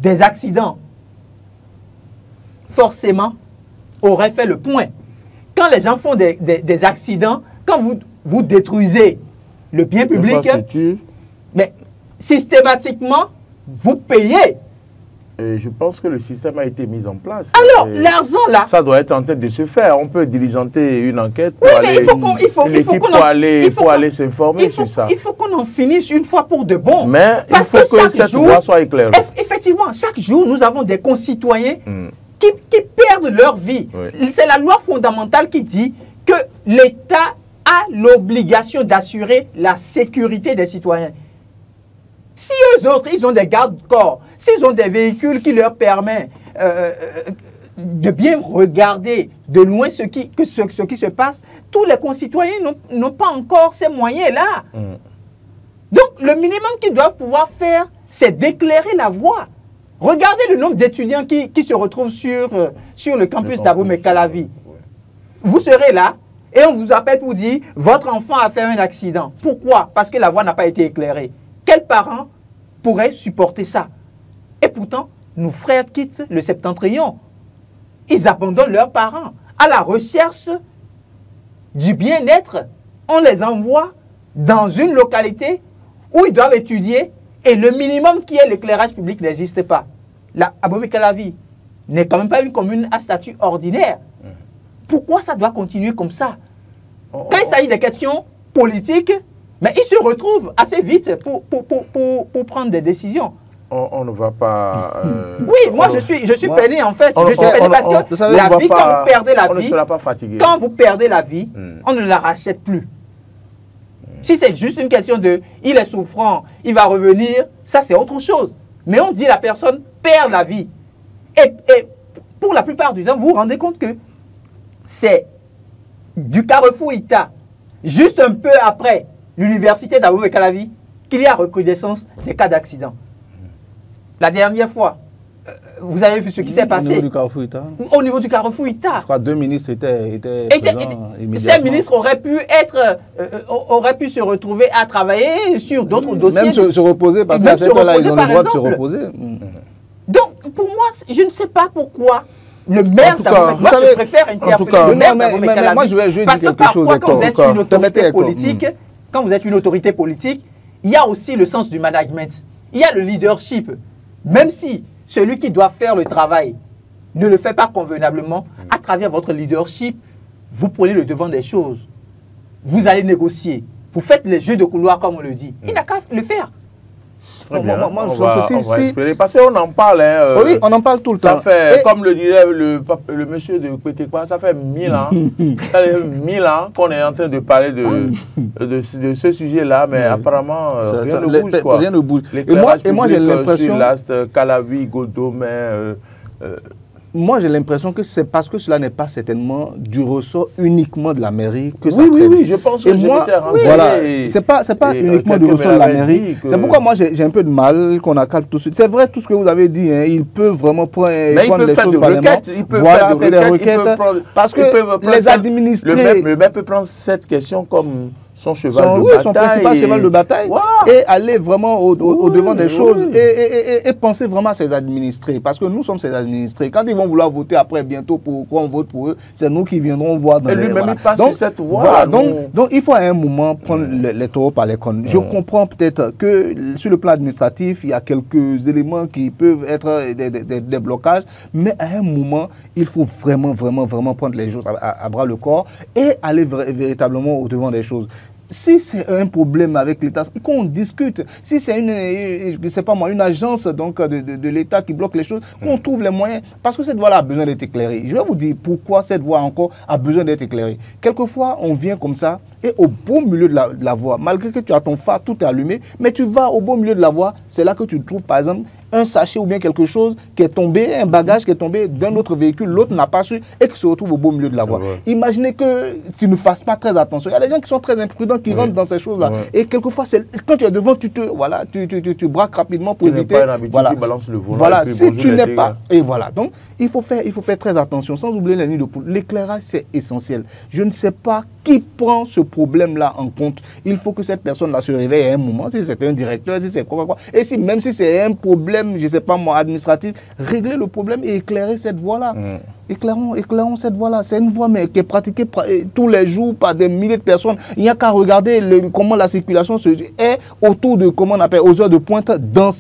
des accidents, forcément, aurait fait le point. Quand les gens font des accidents, quand vous détruisez le bien public, mais systématiquement, vous payez. Je pense que le système a été mis en place. Alors, l'argent là... Ça doit être en train de se faire. On peut diligenter une enquête pour aller... il faut aller s'informer sur ça. Il faut qu'on en finisse une fois pour de bon. Mais il faut que cette voie soit éclairée. Effectivement, chaque jour, nous avons des concitoyens qui perdent leur vie. Oui. C'est la loi fondamentale qui dit que l'État a l'obligation d'assurer la sécurité des citoyens. Si eux autres, ils ont des gardes-corps, s'ils ont des véhicules qui leur permettent de bien regarder de loin ce qui se passe, tous les concitoyens n'ont pas encore ces moyens-là. Donc, le minimum qu'ils doivent pouvoir faire, c'est d'éclairer la voie. Regardez le nombre d'étudiants qui se retrouvent sur le campus d'Abomey-Calavi. Vous serez là et on vous appelle pour dire « Votre enfant a fait un accident ». Pourquoi? Parce que la voie n'a pas été éclairée. Quels parents pourraient supporter ça? Et pourtant, nos frères quittent le septentrion. Ils abandonnent leurs parents à la recherche du bien-être. On les envoie dans une localité où ils doivent étudier et le minimum qui est l'éclairage public n'existe pas. La Abomey-Calavi n'est quand même pas une commune à statut ordinaire. Pourquoi ça doit continuer comme ça? Quand il s'agit des questions politiques, mais ils se retrouvent assez vite pour prendre des décisions. On ne va pas... oui, moi je suis peiné en fait. Je suis peiné parce que la vie, quand vous perdez la vie, on ne sera pas fatigué. Quand vous perdez la vie, on ne la rachète plus. Si c'est juste une question de il est souffrant, il va revenir, ça c'est autre chose. Mais on dit la personne perd la vie. Et pour la plupart du temps, vous vous rendez compte que c'est du Carrefour Ita, juste un peu après l'université d'Abomey-Calavi, qu'il y a recrudescence des cas d'accident. La dernière fois, vous avez vu ce qui s'est passé. Au niveau du Carrefour Ita. Au niveau du Carrefour Ita. Je crois que 2 ministres étaient présents immédiatement. Ces ministres auraient pu se retrouver à travailler sur d'autres dossiers. Même se reposer, parce qu'à cette heure-là, ils ont le droit de se reposer. Donc, pour moi, je ne sais pas pourquoi le maire d'Abomey, moi je préfère interpeller le maire d'Abomey-Calavi. Parce que parfois, quand vous êtes une autorité politique, quand vous êtes une autorité politique, il y a aussi le sens du management. Il y a le leadership. Même si celui qui doit faire le travail ne le fait pas convenablement, à travers votre leadership, vous prenez le devant des choses. Vous allez négocier. Vous faites les jeux de couloir, comme on le dit. Il n'a qu'à le faire. On va espérer. Parce qu'on en parle. Oui, on en parle tout le temps. Ça fait, comme le disait le monsieur de Pétéquois, ça fait 1000 ans. Ça fait 1000 ans qu'on est en train de parler de ce sujet-là, mais apparemment, rien ne bouge. Rien ne bouge. Et moi j'ai l'impression... Calavi, Godomé... Moi, j'ai l'impression que c'est parce que cela n'est pas certainement du ressort uniquement de la mairie que ça traîne. Oui, je pense que voilà, c'est pas uniquement du ressort de la mairie. C'est pourquoi moi, j'ai un peu de mal qu'on accale tout de suite. C'est vrai tout ce que vous avez dit, hein, ils peuvent vraiment prendre les choses par les mains. Ils peuvent faire des requêtes. Parce que les administrés... Le maire peut prendre cette question comme son cheval de bataille. Son principal cheval de bataille. Voilà. Et aller vraiment au devant des choses et penser vraiment à ses administrés. Parce que nous sommes ses administrés. Quand ils vont vouloir voter après bientôt pour qu'on vote pour eux, c'est nous qui viendrons voir dans les... Lui-même, il passe sur cette voie. Voilà, donc il faut à un moment prendre les taureaux par les cornes. Je comprends peut-être que sur le plan administratif, il y a quelques éléments qui peuvent être des blocages, mais à un moment, il faut vraiment prendre les choses à bras le corps et aller véritablement au devant des choses. Si c'est un problème avec l'État, qu'on discute. Si c'est une agence donc, de l'État qui bloque les choses, qu'on trouve les moyens. Parce que cette voie-là a besoin d'être éclairée. Je vais vous dire pourquoi cette voie encore a besoin d'être éclairée. Quelquefois, on vient comme ça et au beau milieu de la voie, malgré que tu as ton phare, tout est allumé, mais tu vas au beau milieu de la voie, c'est là que tu trouves par exemple un sachet ou bien quelque chose qui est tombé, un bagage qui est tombé d'un autre véhicule, l'autre n'a pas su et qui se retrouve au beau milieu de la voie. Imaginez que tu ne fasses pas très attention. Il y a des gens qui sont très imprudents, qui rentrent dans ces choses-là. Et quelquefois, quand tu es devant, tu braques rapidement pour éviter. Voilà. Tu balances le volant. Voilà, si tu n'es pas. Et voilà. Donc, il faut faire très attention, sans oublier les nids de poule. L'éclairage, c'est essentiel. Je ne sais pas qui prend ce problème-là en compte. Il faut que cette personne-là se réveille à un moment, si c'est un directeur, si c'est quoi. Et si, même si c'est un problème, je ne sais pas moi, administratif, régler le problème et éclairer cette voie-là. Éclairons cette voie-là. C'est une voie mais qui est pratiquée tous les jours par des milliers de personnes. Il n'y a qu'à regarder comment la circulation est autour de, comment on appelle, aux heures de pointe, dans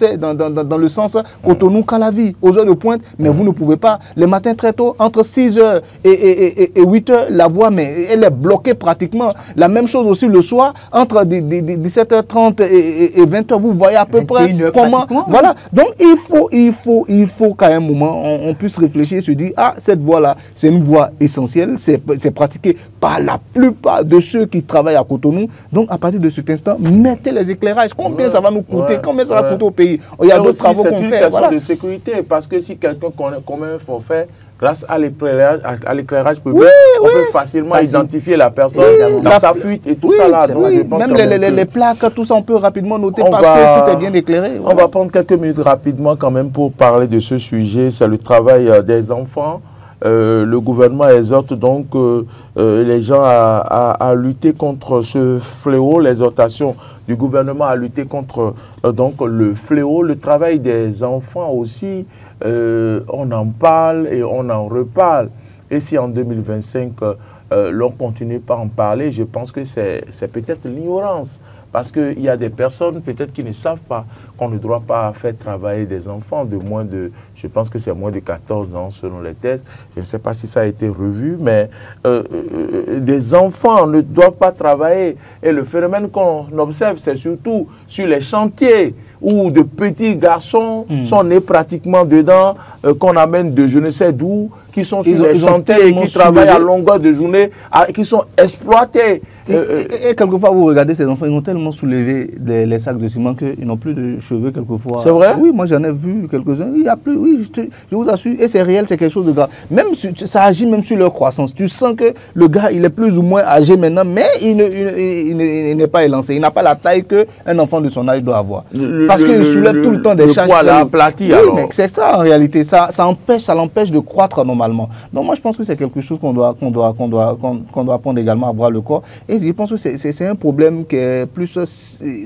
le sens Cotonou-Calavi, aux heures de pointe, mais vous ne pouvez pas. Les matins très tôt, entre 6h et 8h, la voie, mais elle est bloquée pratiquement. La même chose aussi le soir, entre 17h30 et 20h, vous voyez à peu près comment... Voilà. Donc, il faut qu'à un moment, on puisse réfléchir et se dire, ah, cette voie-là, c'est une voie essentielle, c'est pratiqué par la plupart de ceux qui travaillent à Cotonou. Donc, à partir de cet instant, mettez les éclairages. Combien ça va nous coûter? Combien ça va coûter au pays? Il y a d'autres travaux qu'on fait. C'est une question de sécurité, parce que si quelqu'un commet un forfait, grâce à l'éclairage public, on peut facilement identifier la personne dans sa fuite et tout ça là. Donc, je pense même les plaques, tout ça, on peut rapidement noter parce que tout est bien éclairé. On va prendre quelques minutes rapidement quand même pour parler de ce sujet. C'est le travail des enfants. Le gouvernement exhorte donc les gens à lutter contre ce fléau, l'exhortation du gouvernement à lutter contre donc le fléau, le travail des enfants aussi. On en parle et on en reparle. Et si en 2025, l'on continue pas à en parler, je pense que c'est peut-être l'ignorance. Parce qu'il y a des personnes peut-être qui ne savent pas qu'on ne doit pas faire travailler des enfants de moins de, je pense que c'est moins de 14 ans selon les tests. Je ne sais pas si ça a été revu, mais des enfants ne doivent pas travailler. Et le phénomène qu'on observe, c'est surtout sur les chantiers où de petits garçons sont nés pratiquement dedans, qu'on amène de je ne sais d'où, qui sont sur les chantiers, qui travaillent à longueur de journée, qui sont exploités. Et quelquefois, vous regardez ces enfants, ils ont tellement soulevé les sacs de ciment qu'ils n'ont plus de cheveux quelquefois. C'est vrai? Oui, moi j'en ai vu quelques-uns. Il y a plus, oui, je vous assure, et c'est réel, c'est quelque chose de grave. Même ça agit même sur leur croissance. Tu sens que le gars, il est plus ou moins âgé maintenant, mais il n'est pas élancé. Il n'a pas la taille qu'un enfant de son âge doit avoir. Parce qu'il soulève tout le temps des charges. Le poids là, aplati alors. Oui, mais c'est ça en réalité. Ça l'empêche de croître normalement. Donc moi je pense que c'est quelque chose qu'on doit prendre également à bras le corps. Et je pense que c'est un problème qui est plus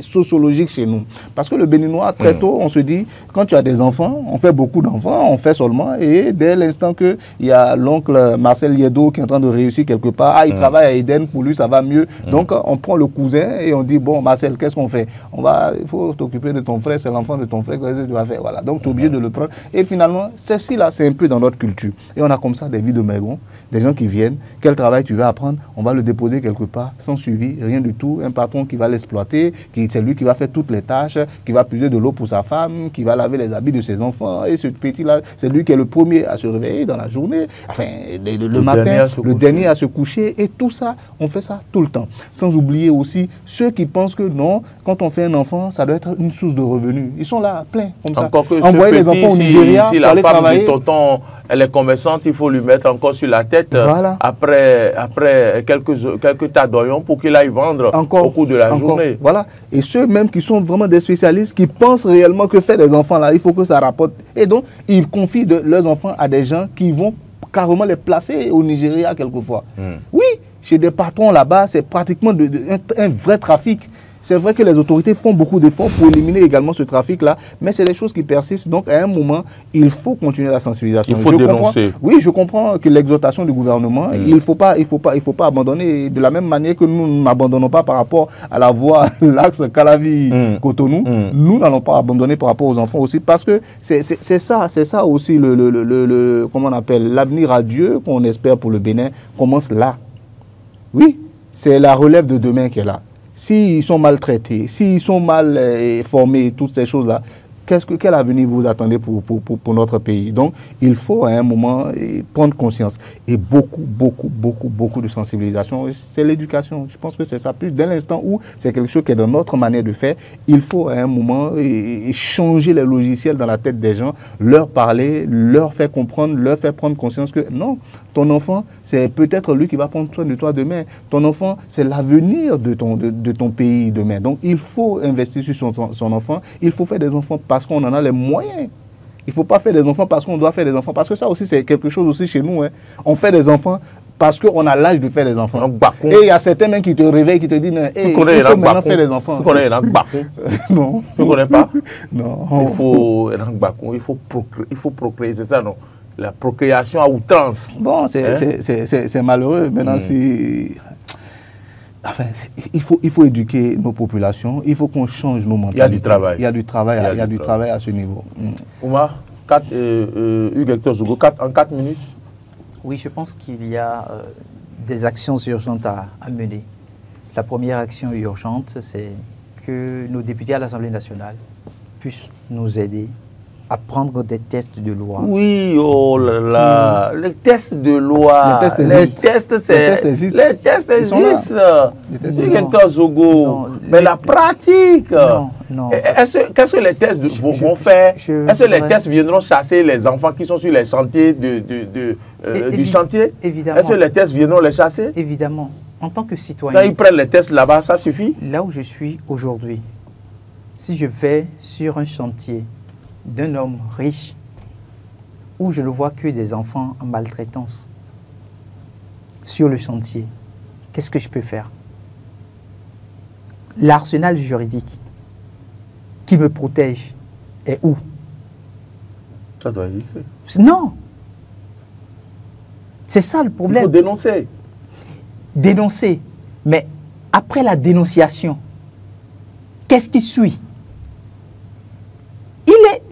sociologique chez nous. Parce que le Béninois, très tôt, on se dit, quand tu as des enfants, on fait beaucoup d'enfants, on fait seulement, et dès l'instant qu'il y a l'oncle Marcel Yedo qui est en train de réussir quelque part, il travaille à Eden, pour lui ça va mieux. Donc on prend le cousin et on dit, bon Marcel, qu'est-ce qu'on fait? Il faut t'occuper de ton frère, c'est l'enfant de ton frère, qu'est-ce que tu vas faire? Voilà. Donc tu es obligé de le prendre. Et finalement, ceci-là, c'est un peu dans notre culture. Et on a comme ça des vies de maigons, des gens qui viennent, quel travail tu veux apprendre? On va le déposer quelque part, sans suivi, rien du tout. Un patron qui va l'exploiter, c'est lui qui va faire toutes les tâches, qui va puiser de l'eau pour sa femme, qui va laver les habits de ses enfants. Et ce petit-là, c'est lui qui est le premier à se réveiller dans la journée, enfin, le matin, le dernier à se coucher. Et tout ça, on fait ça tout le temps. Sans oublier aussi ceux qui pensent que non, quand on fait un enfant, ça doit être une source de revenus. Ils sont là, pleins, comme ça. Encore que envoyer les enfants au Nigeria si la femme du tonton, elle est commerçante, il faut lui mettre encore sur la tête après quelques tas d'oignons pour qu'il aille vendre au cours de la journée. Voilà. Et ceux même qui sont vraiment des spécialistes, qui pensent réellement que faire des enfants là, il faut que ça rapporte. Et donc, ils confient leurs enfants à des gens qui vont carrément les placer au Nigeria quelquefois. Oui. chez des patrons là-bas, c'est pratiquement un vrai trafic. C'est vrai que les autorités font beaucoup d'efforts pour éliminer également ce trafic-là, mais c'est des choses qui persistent. Donc, à un moment, il faut continuer la sensibilisation. Il faut dénoncer. Oui, je comprends que l'exhortation du gouvernement, il faut pas abandonner. De la même manière que nous n'abandonnons pas par rapport à la voie, l'axe Calavi-Cotonou, nous n'allons pas abandonner par rapport aux enfants aussi, parce que c'est ça aussi comment on appelle, l'avenir radieux qu'on espère pour le Bénin commence là. Oui, c'est la relève de demain qui est là. S'ils sont maltraités, s'ils sont mal formés, toutes ces choses-là, quel avenir vous attendez pour notre pays? Donc, il faut à un moment prendre conscience. Et beaucoup de sensibilisation. C'est l'éducation. Je pense que c'est ça. Plus dès l'instant où c'est quelque chose qui est dans notre manière de faire, il faut à un moment changer les logiciels dans la tête des gens, leur parler, leur faire comprendre, leur faire prendre conscience que non, ton enfant, c'est peut-être lui qui va prendre soin de toi demain. Ton enfant, c'est l'avenir de ton pays demain. Donc, il faut investir sur son enfant. Il faut faire des enfants parce qu'on en a les moyens. Il ne faut pas faire des enfants parce qu'on doit faire des enfants. Parce que ça aussi, c'est quelque chose aussi chez nous. Hein. On fait des enfants parce qu'on a l'âge de faire des enfants. Et il y a certains même qui te réveillent, qui te disent il faut maintenant faire des enfants. Tu connais Bacon? Non. Tu ne connais pas? Non. Il faut procréer, c'est ça, non? La procréation à outrance. Bon, c'est malheureux. Maintenant, enfin, il faut éduquer nos populations. Il faut qu'on change nos mentalités. Il y a du travail. Il y a du travail à ce niveau. Oumar, Hugues Hector Zogo, en 4 minutes. Oui, je pense qu'il y a des actions urgentes à mener. La première action urgente, c'est que nos députés à l'Assemblée nationale puissent nous aider à prendre des tests de loi. Oui, oh là là, les tests de loi, les tests existent. C'est Hector Zogo. Mais la pratique, qu'est-ce que les tests vont faire? Est-ce que les tests viendront chasser les enfants qui sont sur les chantiers du chantier? Évidemment. Est-ce que les tests viendront les chasser? Évidemment. En tant que citoyen. Quand ils prennent les tests là-bas, ça suffit? Là où je suis aujourd'hui, si je vais sur un chantier d'un homme riche, où je ne vois que des enfants en maltraitance sur le chantier, qu'est-ce que je peux faire? L'arsenal juridique qui me protège est où? Ça doit exister. Non. C'est ça le problème. Il faut dénoncer. Dénoncer. Mais après la dénonciation, qu'est-ce qui suit?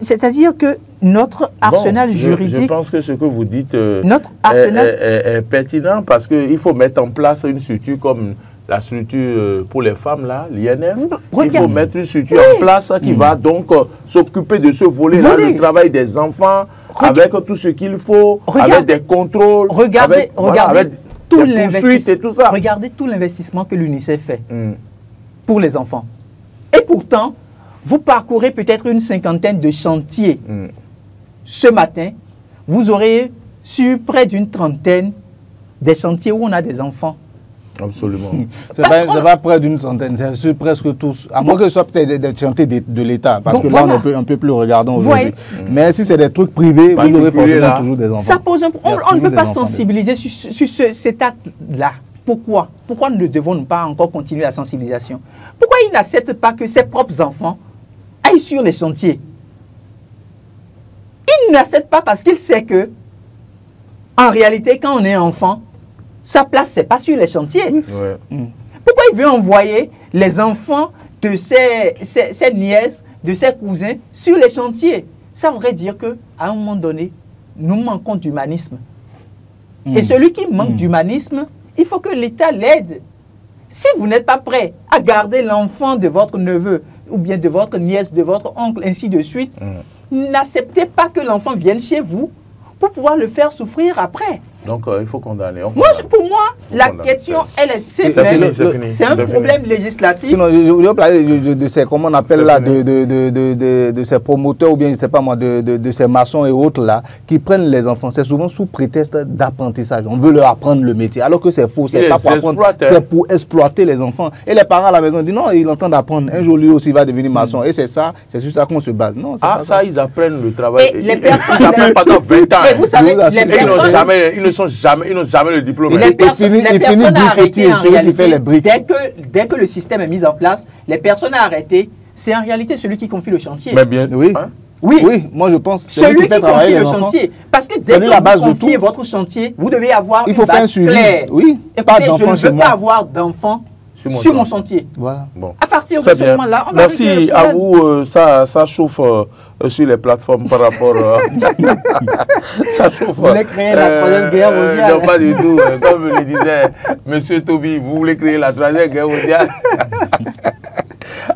C'est-à-dire que notre arsenal juridique... Je pense que ce que vous dites notre arsenal est pertinent parce qu'il faut mettre en place une structure comme la structure pour les femmes, là, l'INF. Il faut mettre une structure en place qui va donc s'occuper de ce volet-là, le travail des enfants, avec tout ce qu'il faut, avec des contrôles, regardez tout l'investissement. Regardez tout l'investissement que l'UNICEF fait pour les enfants. Et pourtant, vous parcourez peut-être une cinquantaine de chantiers. Ce matin, vous aurez sur près d'une trentaine des chantiers où on a des enfants. Absolument. C'est pas près d'une centaine, c'est sur presque tous. À moins que ce soit peut-être des chantiers de l'État, parce que là, on peut plus regarder aujourd'hui. Mais si c'est des trucs privés, vous aurez forcément toujours des enfants. Ça pose un problème. On ne peut pas sensibiliser sur cet acte-là. Pourquoi? Pourquoi ne devons-nous pas encore continuer la sensibilisation? Pourquoi il n'accepte pas que ses propres enfants aillent sur les chantiers? Il n'accepte pas parce qu'il sait que, en réalité, quand on est enfant, sa place, ce n'est pas sur les chantiers. Pourquoi il veut envoyer les enfants de ses nièces, de ses cousins, sur les chantiers? Ça voudrait dire qu'à un moment donné, nous manquons d'humanisme. Et celui qui manque d'humanisme, il faut que l'État l'aide. Si vous n'êtes pas prêt à garder l'enfant de votre neveu, ou bien de votre nièce, de votre oncle, ainsi de suite, n'acceptez pas que l'enfant vienne chez vous pour pouvoir le faire souffrir après. Donc, il faut condamner. Pour moi, la question, elle est simple. C'est un problème législatif. Sinon, je parler de ces, comment on appelle là, de ces promoteurs ou bien, je ne sais pas moi, de ces maçons et autres là, qui prennent les enfants. C'est souvent sous prétexte d'apprentissage. On veut leur apprendre le métier. Alors que c'est faux. C'est pas pour apprendre, c'est pour exploiter les enfants. Et les parents à la maison disent non, il entend d'apprendre. Un jour, lui aussi va devenir maçon. Et c'est ça, c'est sur ça qu'on se base. Non, ça, ils apprennent le travail. Et les personnes, ils apprennent pendant 20 ans. Et vous savez, les personnes... ils n'ont jamais le diplôme. Les personnes à arrêter, en réalité, briques. Dès que le système est mis en place, les personnes à arrêter, c'est en réalité celui qui confie le chantier. Mais bien, oui. Hein? Oui, moi je pense. Celui qui confie le chantier. Parce que dès que vous confiez votre chantier, vous devez avoir une base claire. Oui, écoutez, je ne veux pas avoir d'enfants sur mon chantier. Voilà. Bon. À partir de ce moment-là, on va merci à vous. Ça chauffe sur les plateformes par rapport. Ça chauffe. Vous voulez créer la troisième guerre mondiale? Non, pas du tout. Comme le disait M. Toby, vous voulez créer la troisième guerre mondiale?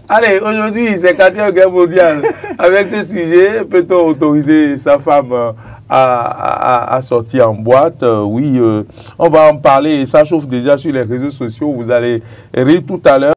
Allez, aujourd'hui, c'est la 4e guerre mondiale. Avec ce sujet, peut-on autoriser sa femme à sortir en boîte? Oui, on va en parler. Ça chauffe déjà sur les réseaux sociaux. Vous allez rire tout à l'heure.